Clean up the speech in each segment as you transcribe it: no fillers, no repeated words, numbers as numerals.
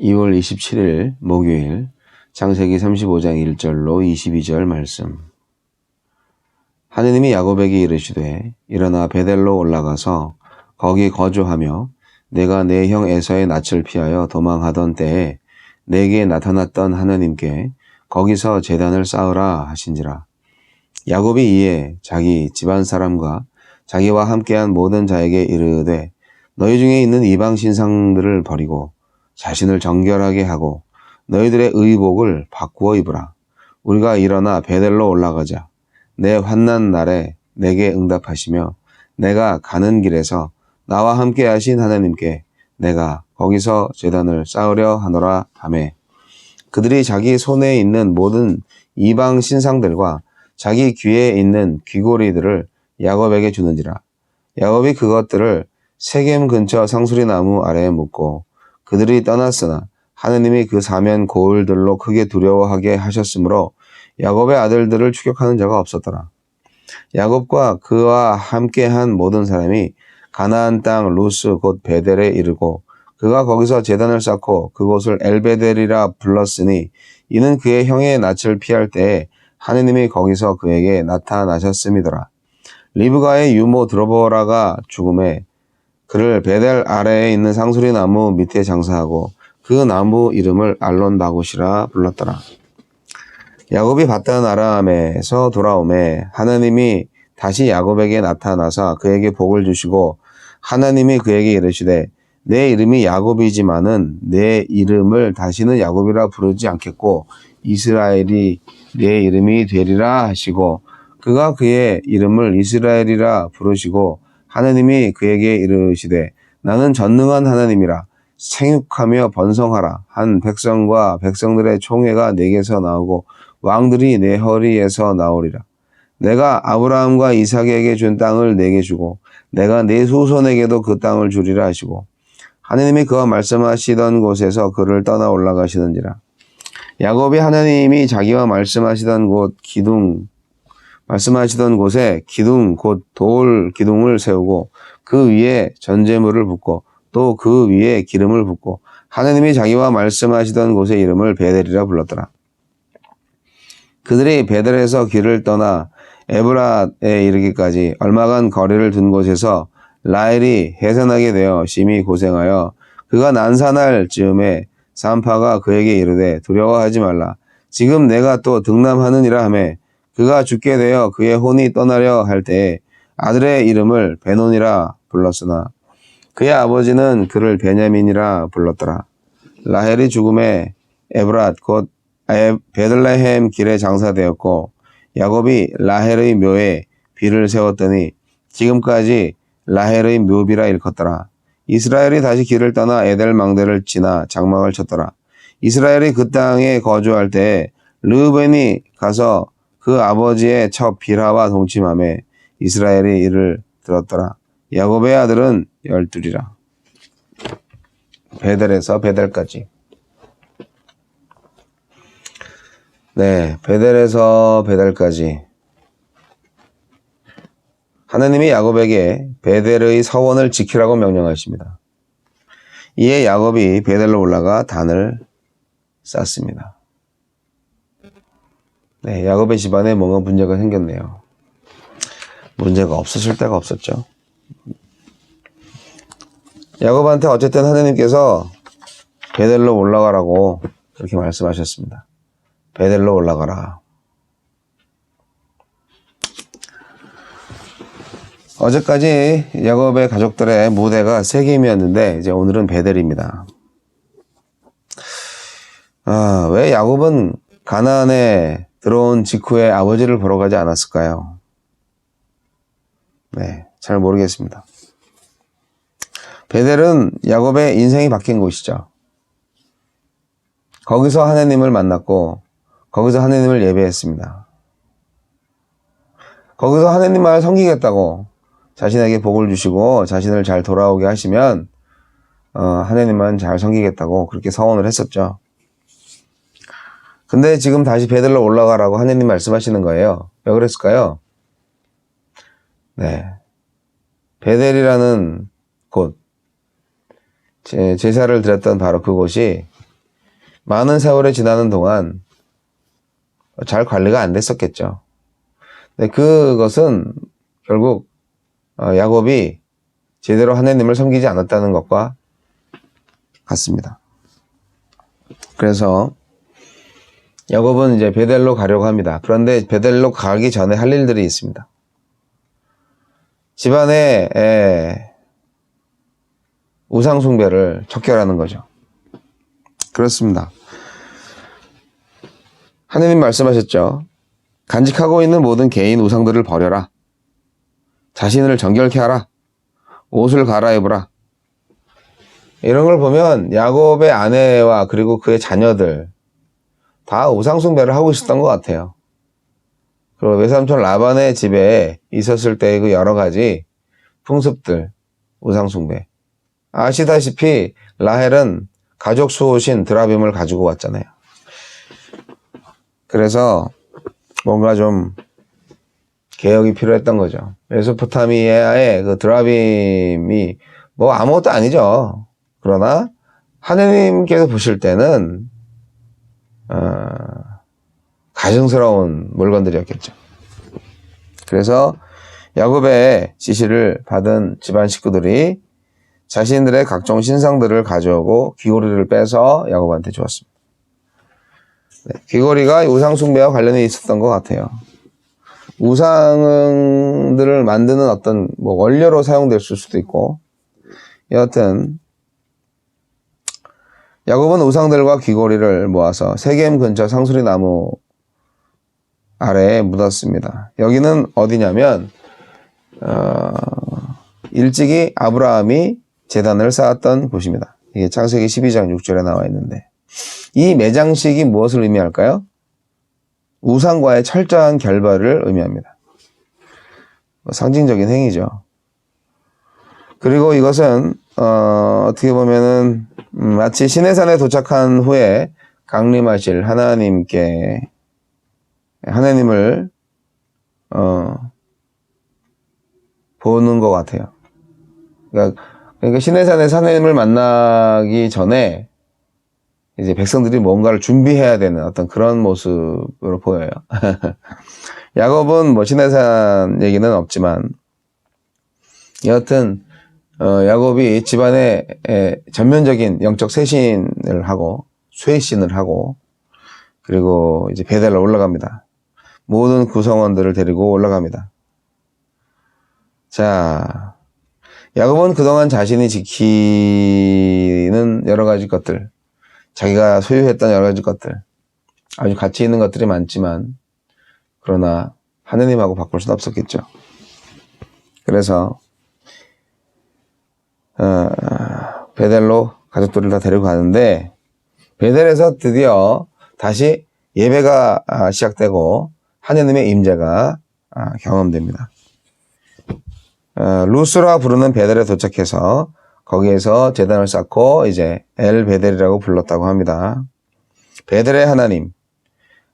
2월 27일 목요일 창세기 35장 1절로 22절 말씀. 하느님이 야곱에게 이르시되 일어나 베델로 올라가서 거기 거주하며 내가 내 형 에서의 낯을 피하여 도망하던 때에 내게 나타났던 하느님께 거기서 제단을 쌓으라 하신지라. 야곱이 이에 자기 집안 사람과 자기와 함께한 모든 자에게 이르되 너희 중에 있는 이방 신상들을 버리고 자신을 정결하게 하고 너희들의 의복을 바꾸어 입으라. 우리가 일어나 베델로 올라가자. 내 환난 날에 내게 응답하시며 내가 가는 길에서 나와 함께 하신 하나님께 내가 거기서 제단을 쌓으려 하노라 하매 그들이 자기 손에 있는 모든 이방 신상들과 자기 귀에 있는 귀고리들을 야곱에게 주는지라. 야곱이 그것들을 세겜 근처 상수리 나무 아래에 묻고 그들이 떠났으나 하느님이 그 사면 고을들로 크게 두려워하게 하셨으므로 야곱의 아들들을 추격하는 자가 없었더라. 야곱과 그와 함께한 모든 사람이 가나안 땅 루스 곧 베델에 이르고 그가 거기서 제단을 쌓고 그곳을 엘베델이라 불렀으니 이는 그의 형의 낯을 피할 때에 하느님이 거기서 그에게 나타나셨음이더라. 리브가의 유모 드로보라가 죽음에 그를 베델 아래에 있는 상수리 나무 밑에 장사하고 그 나무 이름을 알론바굿이라 불렀더라. 야곱이 바단 아람에서 돌아오매 하나님이 다시 야곱에게 나타나사 그에게 복을 주시고 하나님이 그에게 이르시되 내 이름이 야곱이지만은 내 이름을 다시는 야곱이라 부르지 않겠고 이스라엘이 내 이름이 되리라 하시고 그가 그의 이름을 이스라엘이라 부르시고 하나님이 그에게 이르시되 나는 전능한 하나님이라 생육하며 번성하라 한 백성과 백성들의 총회가 내게서 나오고 왕들이 내 허리에서 나오리라. 내가 아브라함과 이삭에게 준 땅을 내게 주고 내가 내 후손에게도 그 땅을 주리라 하시고 하나님이 그와 말씀하시던 곳에서 그를 떠나 올라가시는지라. 야곱이 하나님이 자기와 말씀하시던 곳에 기둥 곧 돌 기둥을 세우고 그 위에 전제물을 붓고 또 그 위에 기름을 붓고 하나님이 자기와 말씀하시던 곳의 이름을 베델이라 불렀더라. 그들이 베델에서 길을 떠나 에브랏에 이르기까지 얼마간 거리를 둔 곳에서 라헬이 해산하게 되어 심히 고생하여 그가 난산할 즈음에 산파가 그에게 이르되 두려워하지 말라. 지금 내가 또 등남하느니라 하매 그가 죽게 되어 그의 혼이 떠나려 할 때에 아들의 이름을 베논이라 불렀으나 그의 아버지는 그를 베냐민이라 불렀더라. 라헬이 죽음에 에브랏 곧 베들레헴 길에 장사되었고 야곱이 라헬의 묘에 비를 세웠더니 지금까지 라헬의 묘비라 일컫더라. 이스라엘이 다시 길을 떠나 에델 망대를 지나 장막을 쳤더라. 이스라엘이 그 땅에 거주할 때에 르우벤이 가서 그 아버지의 첩 빌하와 동침하매 이스라엘이 이를 들었더라. 야곱의 아들은 12이라. 베델에서 베델까지. 네, 베델에서 베델까지. 하나님이 야곱에게 베델의 서원을 지키라고 명령하십니다. 이에 야곱이 베델로 올라가 단을 쌓습니다. 네, 야곱의 집안에 뭔가 문제가 생겼네요. 문제가 없었을 때가 없었죠. 야곱한테 어쨌든 하나님께서 베델로 올라가라고 그렇게 말씀하셨습니다. 베델로 올라가라. 어제까지 야곱의 가족들의 무대가 세겜이었는데 이제 오늘은 베델입니다. 왜 야곱은 가나안에 들어온 직후에 아버지를 보러 가지 않았을까요? 네, 잘 모르겠습니다. 베델은 야곱의 인생이 바뀐 곳이죠. 거기서 하나님을 만났고 거기서 하나님을 예배했습니다. 거기서 하나님만 섬기겠다고 자신에게 복을 주시고 자신을 잘 돌아오게 하시면 하나님만 잘 섬기겠다고 그렇게 서원을 했었죠. 근데 지금 다시 베델로 올라가라고 하나님 말씀하시는 거예요. 왜 그랬을까요? 네, 베델이라는 곳, 제사를 드렸던 바로 그곳이 많은 세월이 지나는 동안 잘 관리가 안 됐었겠죠. 근데 그것은 결국 야곱이 제대로 하나님을 섬기지 않았다는 것과 같습니다. 그래서 야곱은 이제 베델로 가려고 합니다. 그런데 베델로 가기 전에 할 일들이 있습니다. 집안에 우상 숭배를 척결하는 거죠. 그렇습니다. 하느님 말씀하셨죠. 간직하고 있는 모든 개인 우상들을 버려라. 자신을 정결케 하라. 옷을 갈아입으라. 이런 걸 보면 야곱의 아내와 그리고 그의 자녀들 다 우상 숭배를 하고 있었던 것 같아요. 그리고 외삼촌 라반의 집에 있었을 때의 그 여러 가지 풍습들, 우상 숭배. 아시다시피 라헬은 가족 수호신 드라빔을 가지고 왔잖아요. 그래서 뭔가 좀 개혁이 필요했던 거죠. 메소포타미아의 그 드라빔이 뭐 아무것도 아니죠. 그러나 하느님께서 보실 때는 가증스러운 물건들이었겠죠. 그래서 야곱의 지시를 받은 집안 식구들이 자신들의 각종 신상들을 가져오고 귀고리를 빼서 야곱한테 주었습니다. 네, 귀고리가 우상 숭배와 관련이 있었던 것 같아요. 우상들을 만드는 어떤 뭐 원료로 사용됐을 수도 있고, 여하튼 야곱은 우상들과 귀고리를 모아서 세겜 근처 상수리 나무 아래에 묻었습니다. 여기는 어디냐면 일찍이 아브라함이 제단을 쌓았던 곳입니다. 이게 창세기 12장 6절에 나와 있는데, 이 매장식이 무엇을 의미할까요? 우상과의 철저한 결별을 의미합니다. 상징적인 행위죠. 그리고 이것은 어떻게 보면은 마치 시내산에 도착한 후에 강림하실 하나님을 보는 것 같아요. 그러니까 시내산에서 하나님을 만나기 전에 이제 백성들이 뭔가를 준비해야 되는 어떤 그런 모습으로 보여요. 야곱은 뭐 시내산 얘기는 없지만, 여하튼 야곱이 집안에 전면적인 영적 쇄신을 하고 그리고 이제 베델로 올라갑니다. 모든 구성원들을 데리고 올라갑니다. 자, 야곱은 그동안 자신이 지키는 여러 가지 것들, 자기가 소유했던 여러 가지 것들, 아주 가치 있는 것들이 많지만, 그러나 하느님하고 바꿀 수는 없었겠죠. 그래서 베델로 가족들을 다 데리고 가는데, 베델에서 드디어 다시 예배가 시작되고 하느님의 임재가 경험됩니다. 루스라 부르는 베델에 도착해서 거기에서 제단을 쌓고 이제 엘 베델이라고 불렀다고 합니다. 베델의 하나님,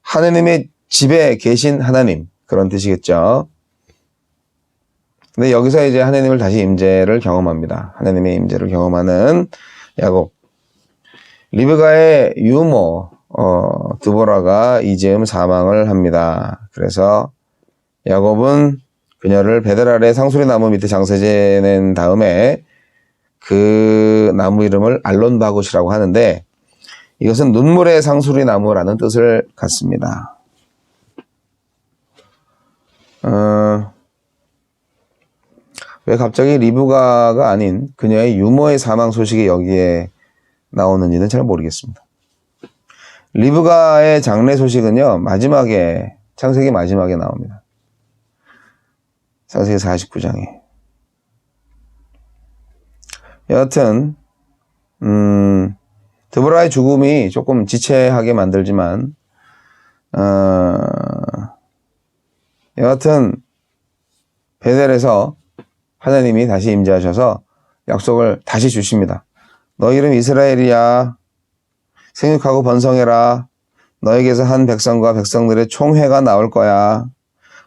하느님의 집에 계신 하나님, 그런 뜻이겠죠. 근데 여기서 이제 하나님을 다시 임재를 경험합니다. 하나님의 임재를 경험하는 야곱. 리브가의 유모 드보라가 이즈음 사망을 합니다. 그래서 야곱은 그녀를 베델 아래 상수리 나무 밑에 장사 지낸 다음에 그 나무 이름을 알론바굿이라고 하는데, 이것은 눈물의 상수리 나무라는 뜻을 갖습니다. 왜 갑자기 리브가가 아닌 그녀의 유모의 사망 소식이 여기에 나오는지는 잘 모르겠습니다. 리브가의 장례 소식은요, 창세기 마지막에 나옵니다. 창세기 49장에. 여하튼 드보라의 죽음이 조금 지체하게 만들지만, 여하튼 베델에서 하나님이 다시 임재하셔서 약속을 다시 주십니다. 너 이름 이스라엘이야. 생육하고 번성해라. 너에게서 한 백성과 백성들의 총회가 나올 거야.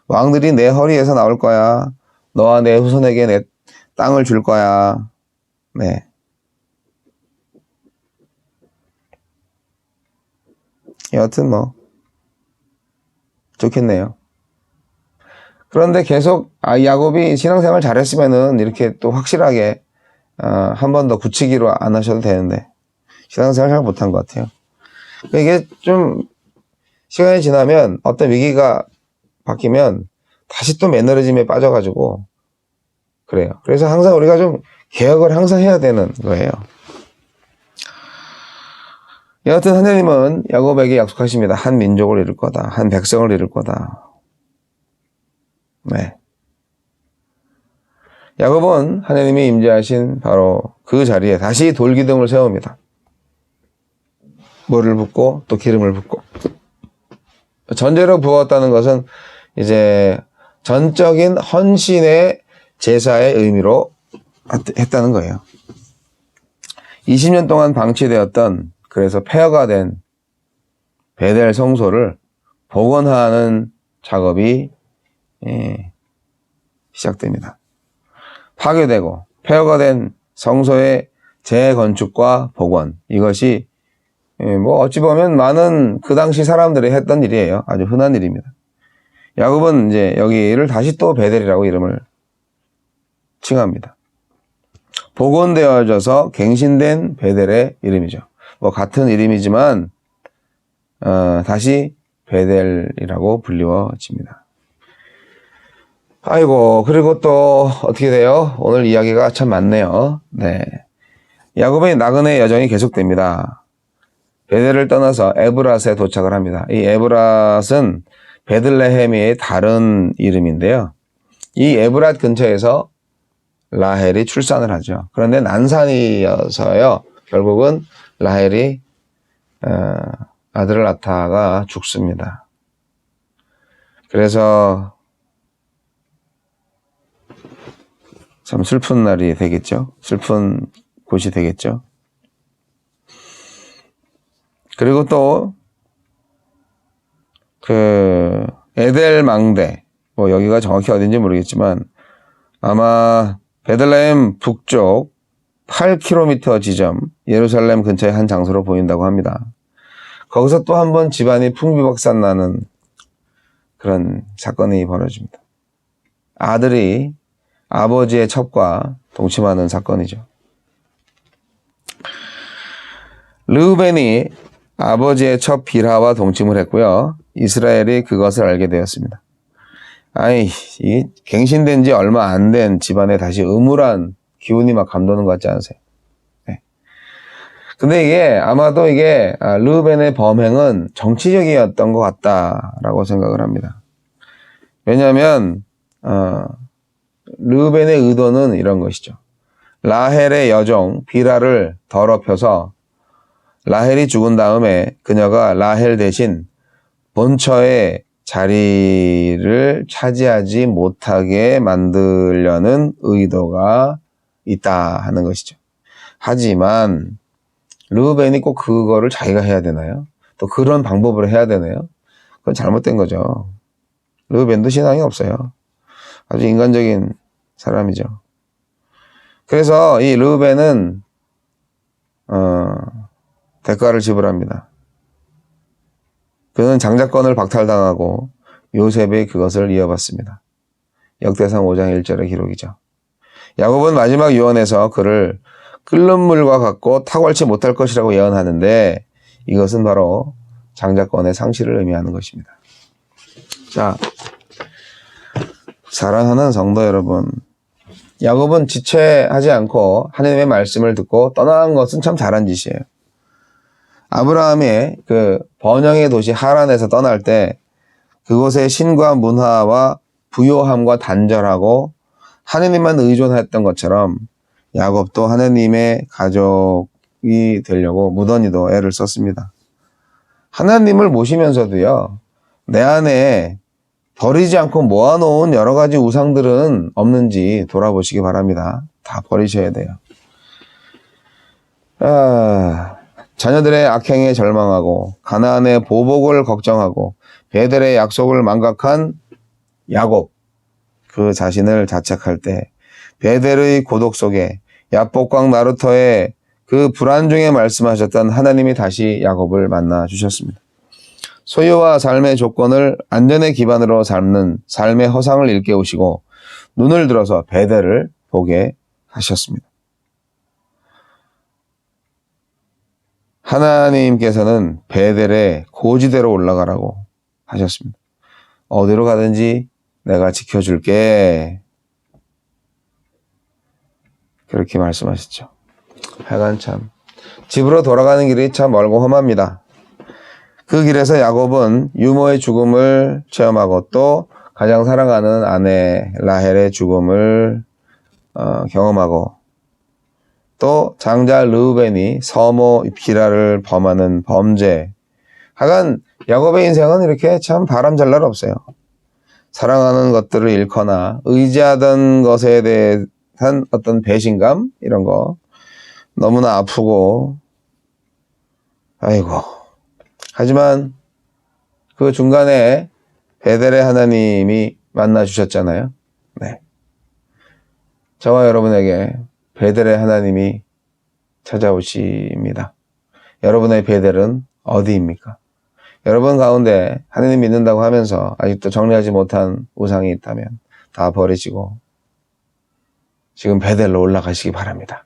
왕들이 내 허리에서 나올 거야. 너와 내 후손에게 내 땅을 줄 거야. 네. 여하튼 뭐 좋겠네요. 그런데 계속 야곱이 신앙생활 잘했으면은 이렇게 또 확실하게 한 번 더 굳히기로 안 하셔도 되는데 신앙생활 잘 못한 것 같아요. 이게 좀 시간이 지나면 어떤 위기가 바뀌면 다시 또 매너리즘에 빠져가지고 그래요. 그래서 항상 우리가 좀 개혁을 항상 해야 되는 거예요. 여하튼 하나님은 야곱에게 약속하십니다. 한 민족을 이룰 거다. 한 백성을 이룰 거다. 네. 야곱은 하나님이 임재하신 바로 그 자리에 다시 돌기둥을 세웁니다. 물을 붓고 또 기름을 붓고. 전제로 부었다는 것은 이제 전적인 헌신의 제사의 의미로 했다는 거예요. 20년 동안 방치되었던 그래서 폐허가 된 베델 성소를 복원하는 작업이 시작됩니다. 파괴되고 폐허가 된 성소의 재건축과 복원, 이것이 뭐 어찌 보면 많은 그 당시 사람들이 했던 일이에요. 아주 흔한 일입니다. 야곱은 이제 여기를 다시 또 베델이라고 이름을 칭합니다. 복원되어져서 갱신된 베델의 이름이죠. 뭐 같은 이름이지만 다시 베델이라고 불리워집니다. 아이고, 그리고 또 어떻게 돼요? 오늘 이야기가 참 많네요. 네, 야곱의 나그네 여정이 계속됩니다. 베델을 떠나서 에브랏에 도착을 합니다. 이 에브랏은 베들레헴의 다른 이름인데요. 이 에브랏 근처에서 라헬이 출산을 하죠. 그런데 난산이어서요, 결국은 라헬이 아들을 낳다가 죽습니다. 그래서 참 슬픈 날이 되겠죠. 슬픈 곳이 되겠죠. 그리고 또 그 에델망대, 뭐 여기가 정확히 어딘지 모르겠지만 아마 베들레헴 북쪽 8km 지점, 예루살렘 근처의 한 장소로 보인다고 합니다. 거기서 또 한 번 집안이 풍비박산 나는 그런 사건이 벌어집니다. 아들이 아버지의 첩과 동침하는 사건이죠. 르우벤이 아버지의 첩 빌하와 동침을 했고요. 이스라엘이 그것을 알게 되었습니다. 이 갱신된 지 얼마 안 된 집안에 다시 음울한 기운이 막 감도는 것 같지 않으세요? 네. 근데 이게 아마도 이게 르우벤의 범행은 정치적이었던 것 같다라고 생각을 합니다. 왜냐하면 르우벤의 의도는 이런 것이죠. 라헬의 여종 비라를 더럽혀서 라헬이 죽은 다음에 그녀가 라헬 대신 본처의 자리를 차지하지 못하게 만들려는 의도가 있다 하는 것이죠. 하지만 르우벤이 꼭 그거를 자기가 해야 되나요? 또 그런 방법으로 해야 되나요? 그건 잘못된 거죠. 르우벤도 신앙이 없어요. 아주 인간적인 사람이죠. 그래서 이 르우벤은 대가를 지불합니다. 그는 장자권을 박탈당하고 요셉이 그것을 이어받습니다. 역대상 5장 1절의 기록이죠. 야곱은 마지막 유언에서 그를 끓는 물과 같고 탁월치 못할 것이라고 예언하는데 이것은 바로 장자권의 상실을 의미하는 것입니다. 자, 사랑하는 성도 여러분, 야곱은 지체하지 않고 하나님의 말씀을 듣고 떠나는 것은 참 잘한 짓이에요. 아브라함의 그 번영의 도시 하란에서 떠날 때 그곳의 신과 문화와 부요함과 단절하고 하나님만 의존했던 것처럼 야곱도 하나님의 가족이 되려고 무던히도 애를 썼습니다. 하나님을 모시면서도요, 내 안에 버리지 않고 모아놓은 여러 가지 우상들은 없는지 돌아보시기 바랍니다. 다 버리셔야 돼요. 자녀들의 악행에 절망하고 가나안의 보복을 걱정하고 베델의 약속을 망각한 야곱, 그 자신을 자책할 때 베델의 고독 속에 야복강 나루터의 그 불안 중에 말씀하셨던 하나님이 다시 야곱을 만나 주셨습니다. 소유와 삶의 조건을 안전의 기반으로 삼는 삶의 허상을 일깨우시고 눈을 들어서 베델을 보게 하셨습니다. 하나님께서는 베델의 고지대로 올라가라고 하셨습니다. 어디로 가든지 내가 지켜줄게. 그렇게 말씀하셨죠. 하여간 참 집으로 돌아가는 길이 참 멀고 험합니다. 그 길에서 야곱은 유모의 죽음을 체험하고 또 가장 사랑하는 아내 라헬의 죽음을 경험하고 또 장자 르우벤이 서모 비라를 범하는 범죄. 하여간 야곱의 인생은 이렇게 참 바람잘 날 없어요. 사랑하는 것들을 잃거나 의지하던 것에 대한 어떤 배신감 이런 거 너무나 아프고 아이고. 하지만 그 중간에 베델의 하나님이 만나 주셨잖아요. 네. 저와 여러분에게 베델의 하나님이 찾아오십니다. 여러분의 베델은 어디입니까? 여러분 가운데 하나님 믿는다고 하면서 아직도 정리하지 못한 우상이 있다면 다 버리시고 지금 베델로 올라가시기 바랍니다.